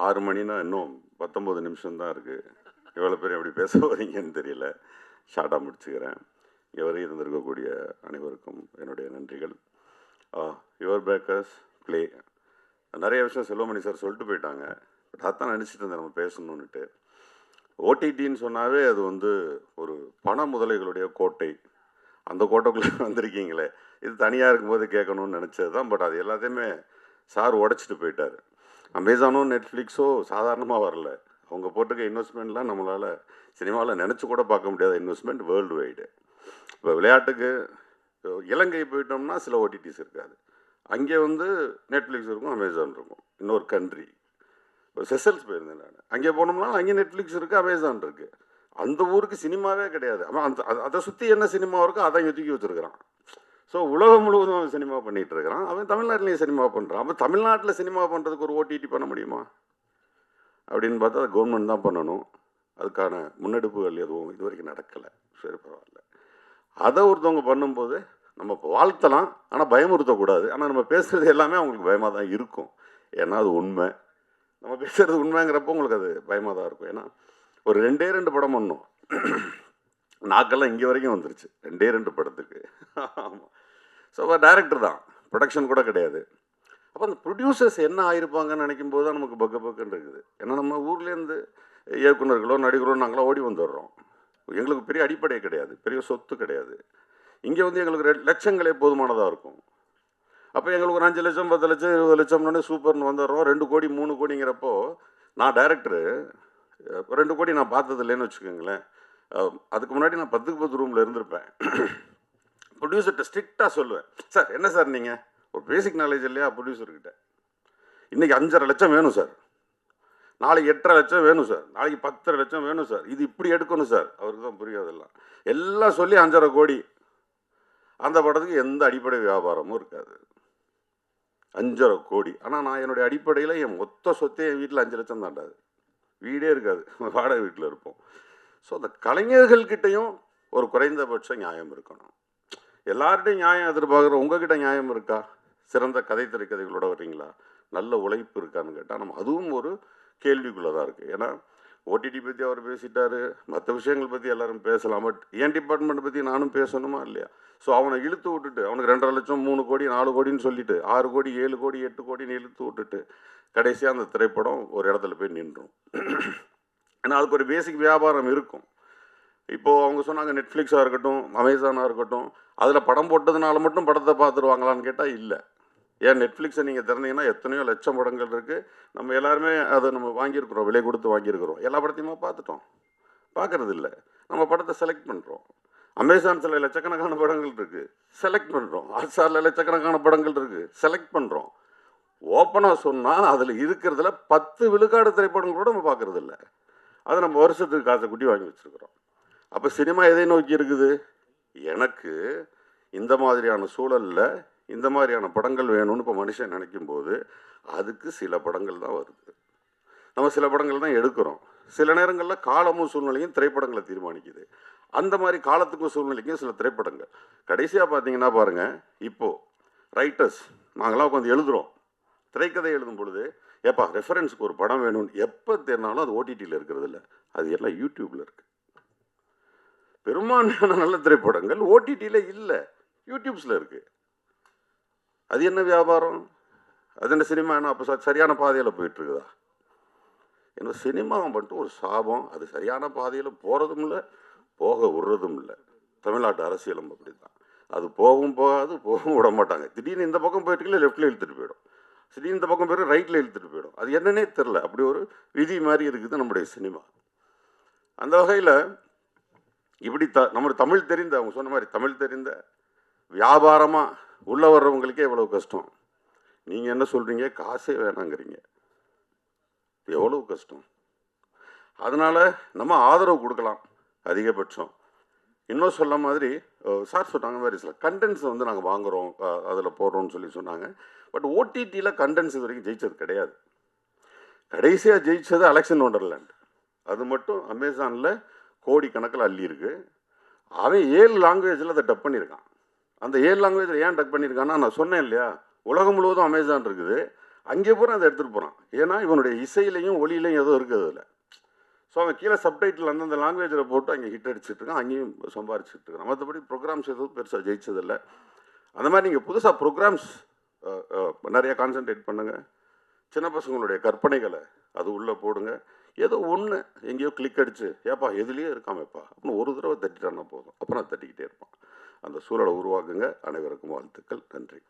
6 மணினா இன்னும் 19 நிமிஷம் தான் இருக்குது. எவ்வளோ பேர் எப்படி பேச போகிறீங்கன்னு தெரியல. ஷார்ட்டாக முடிச்சுக்கிறேன். இவரை இருந்திருக்கக்கூடிய அனைவருக்கும் என்னுடைய நன்றிகள். யுவர் பேக்கர்ஸ் ப்ளே நிறைய விஷயம் செல்வமணி சார் சொல்லிட்டு போயிட்டாங்க. பட் அதான் நினச்சிட்டு இருந்தேன் நம்ம பேசணுன்னுட்டு. ஓடிடின்னு சொன்னாவே அது வந்து ஒரு பண முதலைகளுடைய கோட்டை. அந்த கோட்டைக்குள்ளே வந்திருக்கீங்களே, இது தனியாக இருக்கும்போது கேட்கணும்னு நினச்சது தான். பட் அது எல்லாத்தையுமே சார் உடச்சிட்டு போயிட்டார். அமேசானோ நெட்ஃப்ளிக்ஸோ சாதாரணமாக வரல. அவங்க போட்டிருக்க இன்வெஸ்ட்மெண்ட்லாம் நம்மளால் சினிமாவில் நினச்சி கூட பார்க்க முடியாத இன்வெஸ்ட்மெண்ட் வேர்ல்டு வைடு. இப்போ விளையாட்டுக்கு இலங்கை போயிட்டோம்னா சில ஓடிடிஸ் இருக்காது. அங்கே வந்து நெட்ஃப்ளிக்ஸ் இருக்கும், அமேசான் இருக்கும். இன்னொரு கண்ட்ரி இப்போ செசல்ஸ் போயிருந்தேன் நான். அங்கே போனோம்னா அங்கே நெட்ஃப்ளிக்ஸ் இருக்குது, அமேசான் இருக்குது. அந்த ஊருக்கு சினிமாவே கிடையாது. அவன் அந்த அதை சுற்றி என்ன சினிமா இருக்கோ அதை இங்கே தூக்கி வச்சுருக்கிறான். ஸோ உலகம் முழுவதும் அவன் சினிமா பண்ணிகிட்டு இருக்கிறான். அவன் தமிழ்நாட்டிலையும் சினிமா பண்ணுறான். அப்போ தமிழ்நாட்டில் சினிமா பண்ணுறதுக்கு ஒரு ஓடிடி பண்ண முடியுமா அப்படின்னு பார்த்தா அது கவர்மெண்ட் தான் பண்ணணும். அதுக்கான முன்னெடுப்புகள் எதுவும் இது வரைக்கும் நடக்கலை. சரி, பரவாயில்ல. அதை ஒருத்தவங்க பண்ணும்போது நம்ம இப்போ வாழ்த்தலாம், ஆனால் பயமுறுத்தக்கூடாது. ஆனால் நம்ம பேசுகிறது எல்லாமே அவங்களுக்கு பயமாக தான் இருக்கும். ஏன்னா அது உண்மை. நம்ம பேசுகிறது உண்மைங்கிறப்போ உங்களுக்கு அது பயமாக தான் இருக்கும். ஏன்னா ஒரு 2 படம் பண்ணோம். நாக்கெல்லாம் இங்கே வரைக்கும் வந்துருச்சு 2 படத்துக்கு. ஆமாம். ஸோ டைரக்டர் தான், ப்ரொடக்ஷன் கூட கிடையாது. அப்போ அந்த ப்ரொடியூசர்ஸ் என்ன ஆயிருப்பாங்கன்னு நினைக்கும் போது தான் நமக்கு பக்குன்னு இருக்குது. ஏன்னா நம்ம ஊர்லேருந்து இயக்குநர்களோ நடிகரோ நாங்களாம் ஓடி வந்துடுறோம். எங்களுக்கு பெரிய அடிப்படை கிடையாது, பெரிய சொத்து கிடையாது. இங்கே வந்து எங்களுக்கு 2 லட்சங்களே போதுமானதாக இருக்கும். அப்போ எங்களுக்கு ஒரு 5 லட்சம் 10 லட்சம் 20 லட்சம்னு சூப்பர்னு வந்துடுறோம். 2 கோடி 3 கோடிங்கிறப்போ நான் டைரக்டரு 2 கோடி நான் பார்த்தது இல்லைன்னு வச்சுக்கோங்களேன். அதுக்கு முன்னாடி நான் 10க்கு 10 ரூமில் இருந்திருப்பேன். ப்ரொடியூசர்கிட்ட ஸ்ட்ரிக்டாக சொல்லுவேன், சார் என்ன சார் நீங்கள் ஒரு பேசிக் நாலேஜ் இல்லையா ப்ரொடியூசர்கிட்ட, இன்றைக்கி 5.5 லட்சம் வேணும் சார், நாளைக்கு 8.5 லட்சம் வேணும் சார், நாளைக்கு 10.5 லட்சம் வேணும் சார், இது இப்படி எடுக்கணும் சார். அவருக்கு தான் புரியாதெல்லாம் எல்லாம் சொல்லி 5.5 கோடி. அந்த படத்துக்கு எந்த அடிப்படை வியாபாரமும் இருக்காது. 5.5 கோடி. ஆனால் நான் என்னுடைய அடிப்படையில் என் மொத்த சொத்தே என் வீட்டில் 5 லட்சம் தாண்டாது. வீடே இருக்காது, வாடகை வீட்டில் இருப்போம். ஸோ அந்த கலைஞர்கள்கிட்டையும் ஒரு குறைந்தபட்ச நியாயம் இருக்கணும். எல்லார்கிட்டையும் நியாயம் எதிர்பார்க்குற உங்ககிட்ட நியாயம் இருக்கா? சிறந்த கதை திரைக்கதைகளோட வர்றீங்களா? நல்ல உழைப்பு இருக்கான்னு கேட்டால் நம்ம அதுவும் ஒரு கேள்விக்குள்ளே தான் இருக்குது. ஏன்னா ஓடிடி பற்றி அவர் பேசிட்டாரு, மற்ற விஷயங்கள் பற்றி எல்லாரும் பேசலாம். பட் என் டிபார்ட்மெண்ட் பற்றி நானும் பேசணுமா இல்லையா? ஸோ அவனை இழுத்து விட்டுட்டு அவனுக்கு 2.5 லட்சம் 3 கோடி 4 கோடின்னு சொல்லிட்டு 6 கோடி 7 கோடி 8 கோடின்னு இழுத்து விட்டுட்டு கடைசியாக அந்த திரைப்படம் ஒரு இடத்துல போய் நின்றும். ஏன்னா அதுக்கு ஒரு பேசிக் வியாபாரம் இருக்கும். இப்போது அவங்க சொன்னாங்க நெட்ஃப்ளிக்ஸாக இருக்கட்டும், அமேசானாக இருக்கட்டும், அதில் படம் போட்டதுனால மட்டும் படத்தை பார்த்துருவாங்களான்னு கேட்டால் இல்லை. ஏன் நெட்ஃப்ளிக்ஸை நீங்கள் திறந்தீங்கன்னா எத்தனையோ லட்சம் படங்கள் இருக்குது. நம்ம எல்லாருமே அதை நம்ம வாங்கியிருக்கிறோம், விலை கொடுத்து வாங்கியிருக்கிறோம். எல்லா படத்தையுமே பார்த்துட்டோம், பார்க்குறது இல்லை. நம்ம படத்தை செலக்ட் பண்ணுறோம். அமேசான் சில லட்சக்கணக்கான படங்கள் இருக்குது, செலக்ட் பண்ணுறோம். ஹாட்ஸ்டாரில் லட்சக்கணக்கான படங்கள் இருக்குது, செலக்ட் பண்ணுறோம். ஓப்பனாக சொன்னால் அதில் இருக்கிறதுல 10 விழுக்காடு திரைப்படங்கள் கூட நம்ம பார்க்குறது இல்லை. அதை நம்ம வருஷத்துக்கு காசை குட்டி வாங்கி வச்சுருக்கிறோம். அப்போ சினிமா எதை நோக்கி இருக்குது? எனக்கு இந்த மாதிரியான சூழலில் இந்த மாதிரியான படங்கள் வேணும்னு இப்போ மனுஷன் நினைக்கும்போது அதுக்கு சில படங்கள் தான் வருது. நம்ம சில படங்கள் தான் எடுக்கிறோம். சில நேரங்களில் காலமும் சூழ்நிலையும் திரைப்படங்களை தீர்மானிக்குது. அந்த மாதிரி காலத்துக்கும் சூழ்நிலைக்கும் சில திரைப்படங்கள் கடைசியாக பார்த்தீங்கன்னா பாருங்கள், இப்போது ரைட்டர்ஸ் நாங்களாம் உட்காந்து எழுதுகிறோம். திரைக்கதை எழுதும் பொழுது ஏப்பா ரெஃபரன்ஸுக்கு ஒரு படம் வேணும்னு எப்போ தேர்னாலும் அது ஓடிடியில் இருக்கிறது இல்லை, அது எல்லாம் யூடியூப்பில் இருக்குது. பெரும்பான்மையான நல்ல திரைப்படங்கள் ஓடிடியில் இல்லை, யூடியூப்ஸில் இருக்குது. அது என்ன வியாபாரம்? அது என்ன சினிமா? என்ன அப்போ சரியான பாதையில் போயிட்டுருக்குதா? ஏன்னா சினிமா மட்டும் ஒரு சாபம். அது சரியான பாதையில் போகிறதும் இல்லை, போக விடுறதும் இல்லை. தமிழ்நாட்டு அரசியலும் அப்படி தான். அது போகவும் போகாது, போகவும் விட மாட்டாங்க. திடீர்னு இந்த பக்கம் போயிட்டுங்களே லெஃப்டில் இழுத்துட்டு போயிடும், திடீர்னு இந்த பக்கம் போய்ட்டு ரைட்டில் இழுத்துட்டு போயிடும். அது என்னன்னே தெரில. அப்படி ஒரு விதி மாதிரி இருக்குது நம்முடைய சினிமா. அந்த வகையில் இப்படி நம்ம தமிழ் தெரிந்த, அவங்க சொன்ன மாதிரி தமிழ் தெரிந்த வியாபாரமாக உள்ளே வர்றவங்களுக்கே எவ்வளோ கஷ்டம். நீங்கள் என்ன சொல்கிறீங்க, காசே வேணாங்கிறீங்க, எவ்வளோ கஷ்டம். அதனால் நம்ம ஆதரவு கொடுக்கலாம் அதிகபட்சம். இன்னும் சொல்ல மாதிரி சார் சொன்னாங்க மாதிரி சில கண்டென்ட்ஸ் வந்து நாங்கள் வாங்குகிறோம், அதில் போடுறோம்னு சொல்லி சொன்னாங்க. பட் ஓடிடியில் கண்டென்ட்ஸ் இது வரைக்கும் ஜெயிச்சது கிடையாது. கடைசியாக ஜெயித்தது அலெக்சன் ஒண்டர்லேண்ட். அது மட்டும் அமேசானில் கோடி கணக்கில் அள்ளி இருக்கு. அவன் 7 லாங்குவேஜில் அதை டப் பண்ணியிருக்கான். அந்த 7 லாங்குவேஜில் ஏன் டப் பண்ணியிருக்கான்னா, நான் சொன்னேன் இல்லையா, உலகம் முழுவதும் அமேசான் இருக்குது. அங்கே பூரா அதை எடுத்துகிட்டு போகிறான். ஏன்னா இவனுடைய இசையிலையும் ஒளியிலையும் எதுவும் இருக்குது அதில். ஸோ அவன் கீழே சப்டைட்டில் அந்தந்த லாங்குவேஜில் போட்டு அங்கே ஹிட் அடிச்சுட்டு இருக்கான், அங்கேயும் சம்பாரிச்சுட்டு இருக்கான். மற்றபடி ப்ரோக்ராம்ஸ் எதுவும் பெருசாக ஜெயிச்சதில்லை. அந்த மாதிரி நீங்கள் புதுசாக ப்ரோக்ராம்ஸ் நிறைய கான்சன்ட்ரேட் பண்ணுங்கள். சின்ன பசங்களுடைய கற்பனைகளை அது உள்ளே போடுங்க. ஏதோ ஒன்று எங்கேயோ கிளிக் அடித்து ஏப்பா எதுலேயே இருக்காமப்பா அப்படின்னு ஒரு தடவை தட்டிட்டான்னா போதும், அப்புறம் தட்டிக்கிட்டே இருப்பான். அந்த சூழலை உருவாக்குங்க. அனைவருக்கும் வாழ்த்துக்கள். நன்றி.